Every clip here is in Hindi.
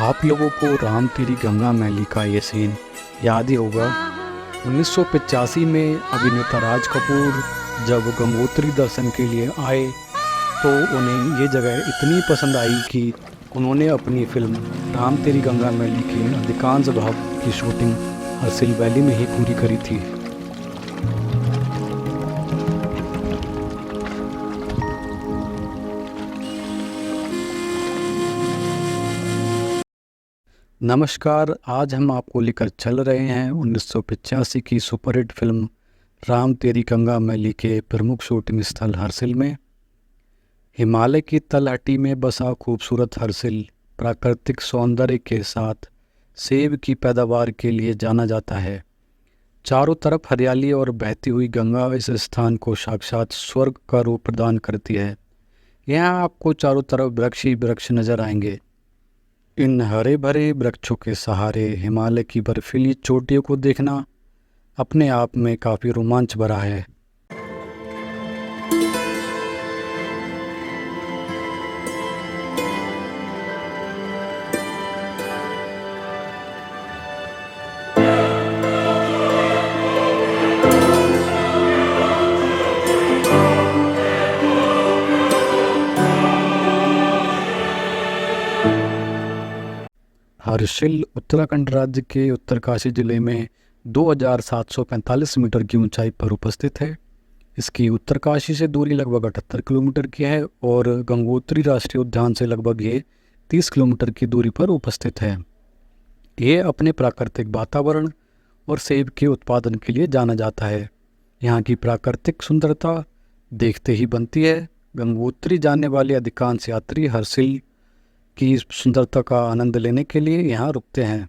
आप लोगों को राम तेरी गंगा मैली का ये सीन याद ही होगा। 1985 में अभिनेता राज कपूर जब गंगोत्री दर्शन के लिए आए तो उन्हें ये जगह इतनी पसंद आई कि उन्होंने अपनी फिल्म राम तेरी गंगा मैली के अधिकांश भाग की शूटिंग हर्सिल वैली में ही पूरी करी थी। नमस्कार, आज हम आपको लेकर चल रहे हैं 1985 की सुपरहिट फिल्म राम तेरी गंगा मैली के प्रमुख शूटिंग स्थल हर्सिल में। हिमालय की तलहटी में बसा खूबसूरत हर्सिल प्राकृतिक सौंदर्य के साथ सेब की पैदावार के लिए जाना जाता है। चारों तरफ हरियाली और बहती हुई गंगा इस स्थान को साक्षात स्वर्ग का रूप प्रदान करती है। यहाँ आपको चारों तरफ वृक्ष ही वृक्ष नजर आएंगे। इन हरे भरे वृक्षों के सहारे हिमालय की बर्फीली चोटियों को देखना अपने आप में काफ़ी रोमांच भरा है। हर्सिल उत्तराखंड राज्य के उत्तरकाशी जिले में 2745 मीटर की ऊंचाई पर उपस्थित है। इसकी उत्तरकाशी से दूरी लगभग 78 किलोमीटर की है और गंगोत्री राष्ट्रीय उद्यान से लगभग ये 30 किलोमीटर की दूरी पर उपस्थित है। ये अपने प्राकृतिक वातावरण और सेब के उत्पादन के लिए जाना जाता है। यहाँ की प्राकृतिक सुंदरता देखते ही बनती है। गंगोत्री जाने वाले अधिकांश यात्री हर्सिल की सुंदरता का आनंद लेने के लिए यहाँ रुकते हैं।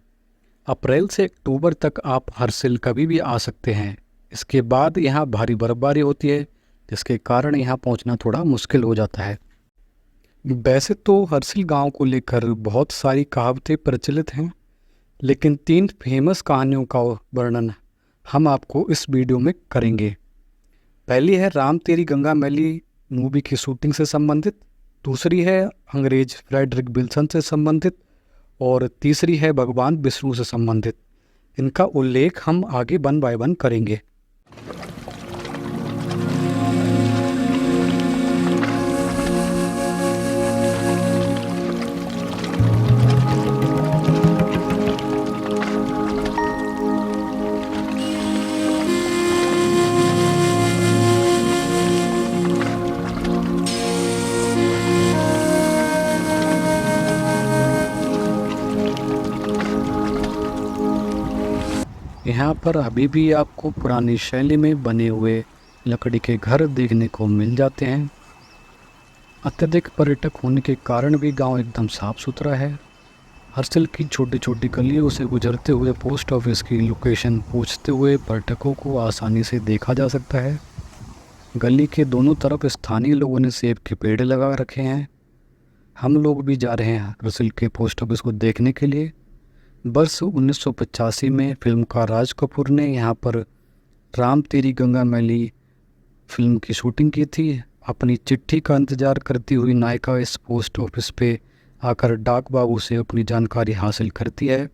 अप्रैल से अक्टूबर तक आप हर्सिल कभी भी आ सकते हैं। इसके बाद यहाँ भारी बर्फबारी होती है, जिसके कारण यहाँ पहुँचना थोड़ा मुश्किल हो जाता है। वैसे तो हर्सिल गांव को लेकर बहुत सारी कहावतें प्रचलित हैं, लेकिन 3 फेमस कहानियों का वर्णन हम आपको इस वीडियो में करेंगे। पहली है राम तेरी गंगा मैली मूवी की शूटिंग से संबंधित, दूसरी है अंग्रेज फ्रेडरिक विल्सन से संबंधित और तीसरी है भगवान विष्णु से संबंधित। इनका उल्लेख हम आगे वन बाय वन करेंगे। यहाँ पर अभी भी आपको पुरानी शैली में बने हुए लकड़ी के घर देखने को मिल जाते हैं। अत्यधिक पर्यटक होने के कारण भी गांव एकदम साफ सुथरा है। हर्सिल की छोटी छोटी गलियों से गुजरते हुए पोस्ट ऑफिस की लोकेशन पूछते हुए पर्यटकों को आसानी से देखा जा सकता है। गली के दोनों तरफ स्थानीय लोगों ने सेब के पेड़ लगा रखे हैं। हम लोग भी जा रहे हैं हर्सिल के पोस्ट ऑफिस को देखने के लिए। वर्ष 1985 में फिल्मकार राज कपूर ने यहाँ पर राम तेरी गंगा मैली फिल्म की शूटिंग की थी। अपनी चिट्ठी का इंतज़ार करती हुई नायिका इस पोस्ट ऑफिस पे आकर डाक बाबू से अपनी जानकारी हासिल करती है।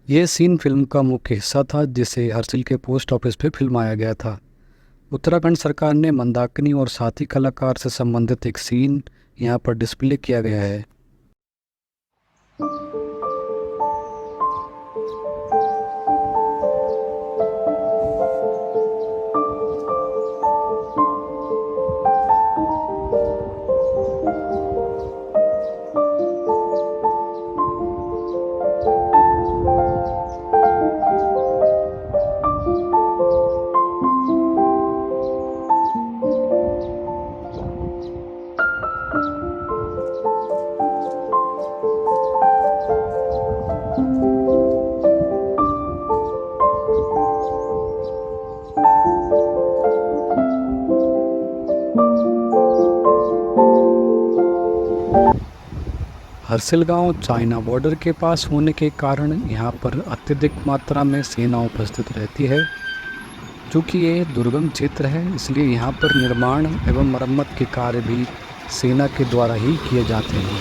ये सीन फिल्म का मुख्य हिस्सा था, जिसे हर्सिल के पोस्ट ऑफिस पे फिल्माया गया था। उत्तराखंड सरकार ने मंदाकिनी और साथी कलाकार से संबंधित एक सीन यहाँ पर डिस्प्ले किया गया है। हर्सिल गांव चाइना बॉर्डर के पास होने के कारण यहाँ पर अत्यधिक मात्रा में सेना उपस्थित रहती है। चूँकि ये दुर्गम क्षेत्र है, इसलिए यहाँ पर निर्माण एवं मरम्मत के कार्य भी सेना के द्वारा ही किए जाते हैं।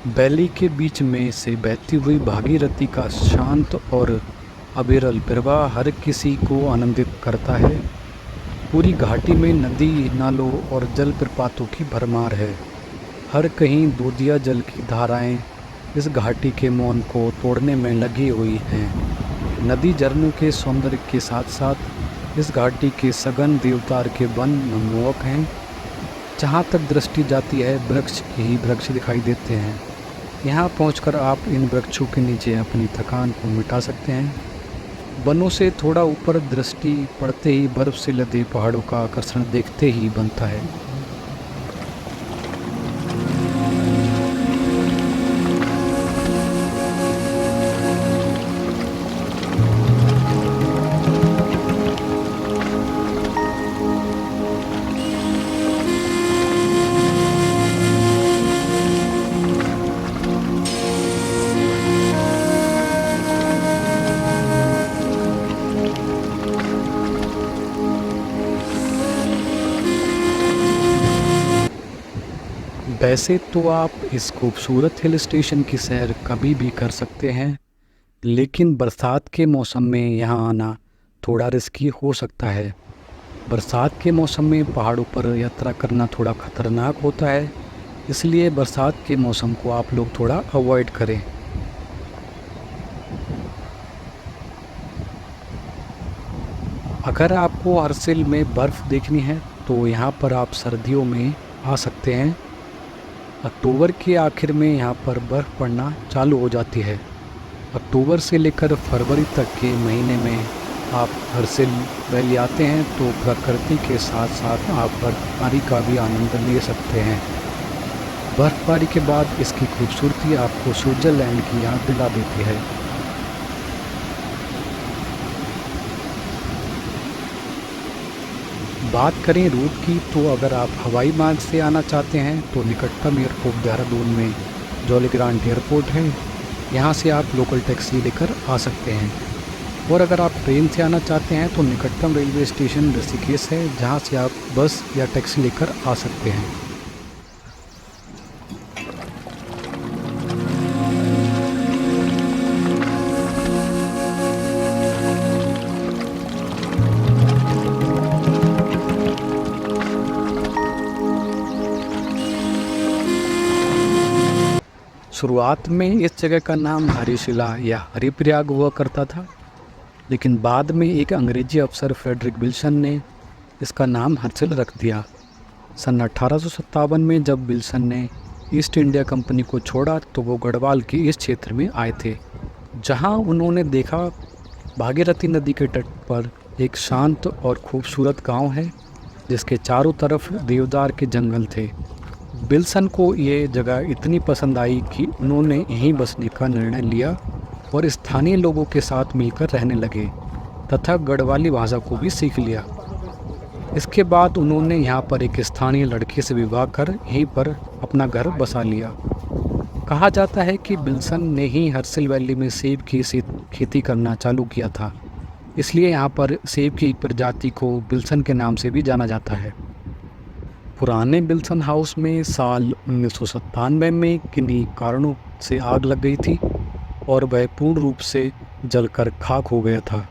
वैली के बीच में से बहती हुई भागीरथी का शांत और अविरल प्रवाह हर किसी को आनंदित करता है। पूरी घाटी में नदी, नालों और जलप्रपातों की भरमार है। हर कहीं दूधिया जल की धाराएं इस घाटी के मौन को तोड़ने में लगी हुई हैं। नदी झरनों के सौंदर्य के साथ साथ इस घाटी के सघन देवदार के वन मनमोहक हैं। जहाँ तक दृष्टि जाती है वृक्ष ही वृक्ष दिखाई देते हैं। यहाँ पहुँचकर आप इन वृक्षों के नीचे अपनी थकान को मिटा सकते हैं। वनों से थोड़ा ऊपर दृष्टि पड़ते ही बर्फ़ से लदे पहाड़ों का आकर्षण देखते ही बनता है। वैसे तो आप इस खूबसूरत हिल स्टेशन की सैर कभी भी कर सकते हैं, लेकिन बरसात के मौसम में यहाँ आना थोड़ा रिस्की हो सकता है। बरसात के मौसम में पहाड़ों पर यात्रा करना थोड़ा खतरनाक होता है, इसलिए बरसात के मौसम को आप लोग थोड़ा अवॉइड करें। अगर आपको हर्सिल में बर्फ़ देखनी है तो यहाँ पर आप सर्दियों में आ सकते हैं। अक्टूबर के आखिर में यहाँ पर बर्फ़ पड़ना चालू हो जाती है। अक्टूबर से लेकर फरवरी तक के महीने में आप हर्सिल वैली आते हैं तो प्रकृति के साथ साथ आप बर्फ़बारी का भी आनंद ले सकते हैं। बर्फ़बारी के बाद इसकी खूबसूरती आपको स्विट्ज़रलैंड की याद दिला देती है। बात करें रूट की तो अगर आप हवाई मार्ग से आना चाहते हैं तो निकटतम एयरपोर्ट देहरादून में जॉली ग्रांट एयरपोर्ट है। यहाँ से आप लोकल टैक्सी लेकर आ सकते हैं। और अगर आप ट्रेन से आना चाहते हैं तो निकटतम रेलवे स्टेशन ऋषिकेश है, जहाँ से आप बस या टैक्सी लेकर आ सकते हैं। शुरुआत में इस जगह का नाम हरिशिला या हरिप्रयाग हुआ करता था, लेकिन बाद में एक अंग्रेजी अफसर फ्रेडरिक विल्सन ने इसका नाम हर्सिल रख दिया। सन 1857 में जब विल्सन ने ईस्ट इंडिया कंपनी को छोड़ा तो वो गढ़वाल के इस क्षेत्र में आए थे, जहां उन्होंने देखा भागीरथी नदी के तट पर एक शांत और खूबसूरत गांव है जिसके चारों तरफ देवदार के जंगल थे। विल्सन को ये जगह इतनी पसंद आई कि उन्होंने यहीं बसने का निर्णय लिया और स्थानीय लोगों के साथ मिलकर रहने लगे तथा गढ़वाली भाषा को भी सीख लिया। इसके बाद उन्होंने यहाँ पर एक स्थानीय लड़के से विवाह कर यहीं पर अपना घर बसा लिया। कहा जाता है कि विल्सन ने ही हर्सिल वैली में सेब की खेती करना चालू किया था, इसलिए यहाँ पर सेब की प्रजाति को विल्सन के नाम से भी जाना जाता है। पुराने विल्सन हाउस में साल 1997 में किन्हीं कारणों से आग लग गई थी और वह पूर्ण रूप से जलकर खाक हो गया था।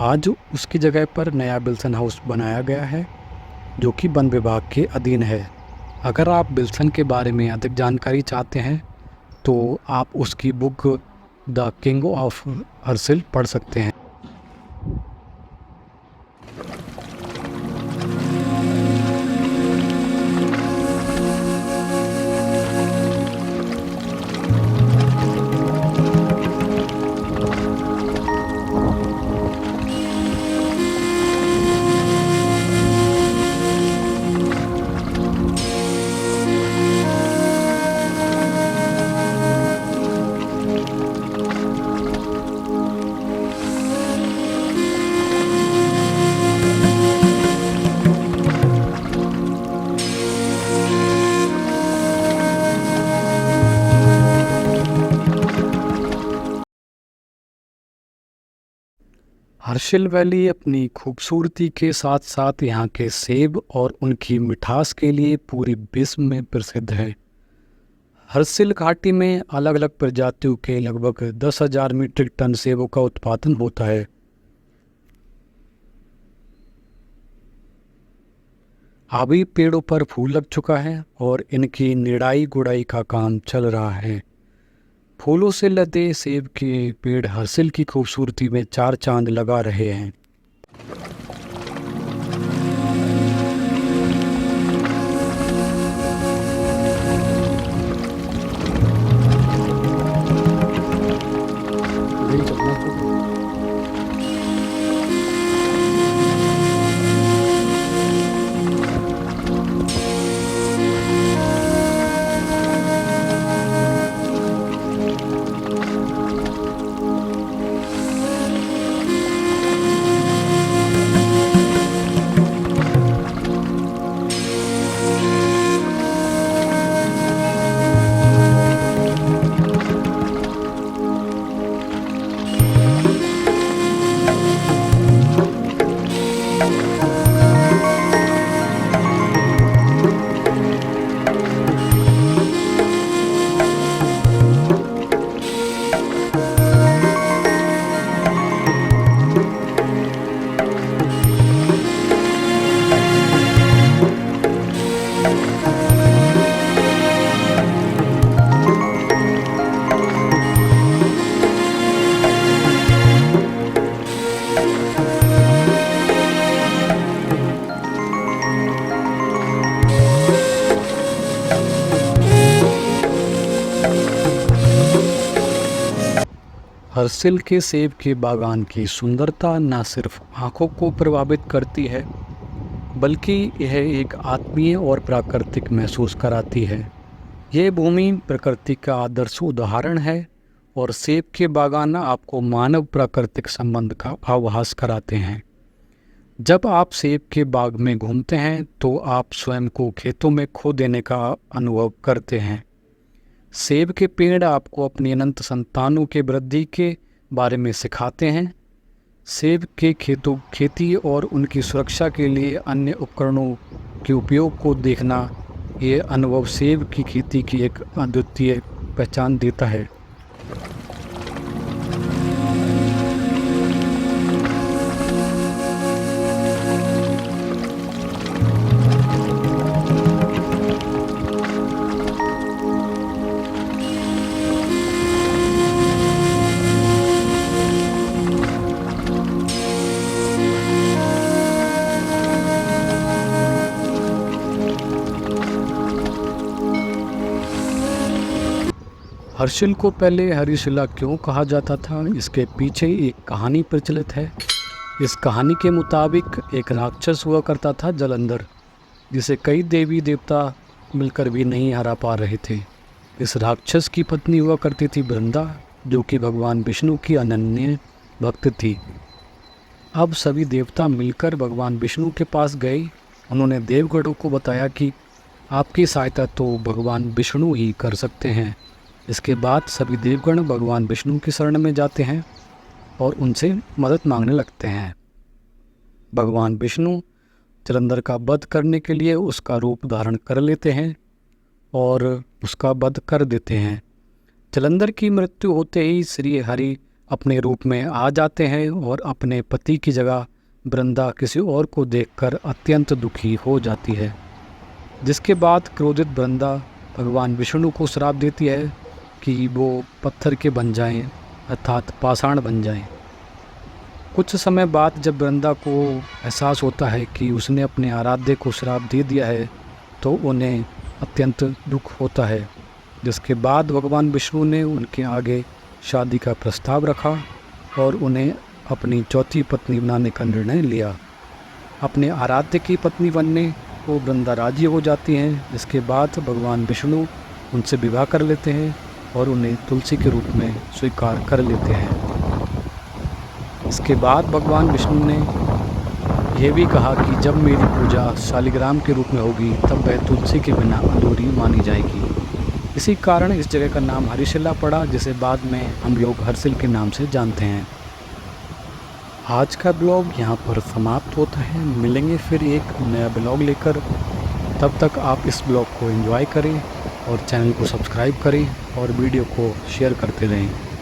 आज उसकी जगह पर नया विल्सन हाउस बनाया गया है जो कि वन विभाग के अधीन है। अगर आप विल्सन के बारे में अधिक जानकारी चाहते हैं तो आप उसकी book the king of Harsil पढ़ सकते हैं। हर्सिल वैली अपनी खूबसूरती के साथ साथ यहाँ के सेब और उनकी मिठास के लिए पूरी विश्व में प्रसिद्ध है। हर्सिल घाटी में अलग अलग प्रजातियों के लगभग 10,000 मीट्रिक टन सेबों का उत्पादन होता है। अभी पेड़ों पर फूल लग चुका है और इनकी निराई गुड़ाई का काम चल रहा है। फूलों से लदे सेब के पेड़ हर्सिल की खूबसूरती में चार चांद लगा रहे हैं। हर्सिल के सेब के बागान की सुंदरता न सिर्फ आँखों को प्रभावित करती है, बल्कि यह एक आत्मीय और प्राकृतिक महसूस कराती है। यह भूमि प्रकृति का आदर्श उदाहरण है और सेब के बागान आपको मानव प्राकृतिक संबंध का आभास कराते हैं। जब आप सेब के बाग में घूमते हैं तो आप स्वयं को खेतों में खो देने का अनुभव करते हैं। सेब के पेड़ आपको अपनी अनंत संतानों के वृद्धि के बारे में सिखाते हैं। सेब के खेती और उनकी सुरक्षा के लिए अन्य उपकरणों के उपयोग को देखना, ये अनुभव सेब की खेती की एक अद्वितीय पहचान देता है। हर्षिल को पहले हरिशिला क्यों कहा जाता था, इसके पीछे एक कहानी प्रचलित है। इस कहानी के मुताबिक एक राक्षस हुआ करता था जलंधर, जिसे कई देवी देवता मिलकर भी नहीं हरा पा रहे थे। इस राक्षस की पत्नी हुआ करती थी वृंदा, जो कि भगवान विष्णु की अनन्य भक्त थी। अब सभी देवता मिलकर भगवान विष्णु के पास गए। उन्होंने देवगणों को बताया कि आपकी सहायता तो भगवान विष्णु ही कर सकते हैं। इसके बाद सभी देवगण भगवान विष्णु की शरण में जाते हैं और उनसे मदद मांगने लगते हैं। भगवान विष्णु जलंधर का वध करने के लिए उसका रूप धारण कर लेते हैं और उसका वध कर देते हैं। जलंधर की मृत्यु होते ही श्री हरि अपने रूप में आ जाते हैं और अपने पति की जगह वृंदा किसी और को देखकर अत्यंत दुखी हो जाती है, जिसके बाद क्रोधित वृंदा भगवान विष्णु को श्राप देती है कि वो पत्थर के बन जाएं, अर्थात पाषाण बन जाएं। कुछ समय बाद जब वृंदा को एहसास होता है कि उसने अपने आराध्य को श्राप दे दिया है, तो उन्हें अत्यंत दुख होता है, जिसके बाद भगवान विष्णु ने उनके आगे शादी का प्रस्ताव रखा और उन्हें अपनी चौथी पत्नी बनाने का निर्णय लिया। अपने आराध्य की पत्नी बनने को वृंदा राजी हो जाती हैं। इसके बाद भगवान विष्णु उनसे विवाह कर लेते हैं और उन्हें तुलसी के रूप में स्वीकार कर लेते हैं। इसके बाद भगवान विष्णु ने यह भी कहा कि जब मेरी पूजा शालिग्राम के रूप में होगी तब वह तुलसी के बिना अधूरी मानी जाएगी। इसी कारण इस जगह का नाम हरिशिला पड़ा, जिसे बाद में हम लोग हर्षिल के नाम से जानते हैं। आज का ब्लॉग यहाँ पर समाप्त होता है। मिलेंगे फिर एक नया ब्लॉग लेकर। तब तक आप इस ब्लॉग को एंजॉय करें। और चैनल को सब्सक्राइब करें और वीडियो को शेयर करते रहें।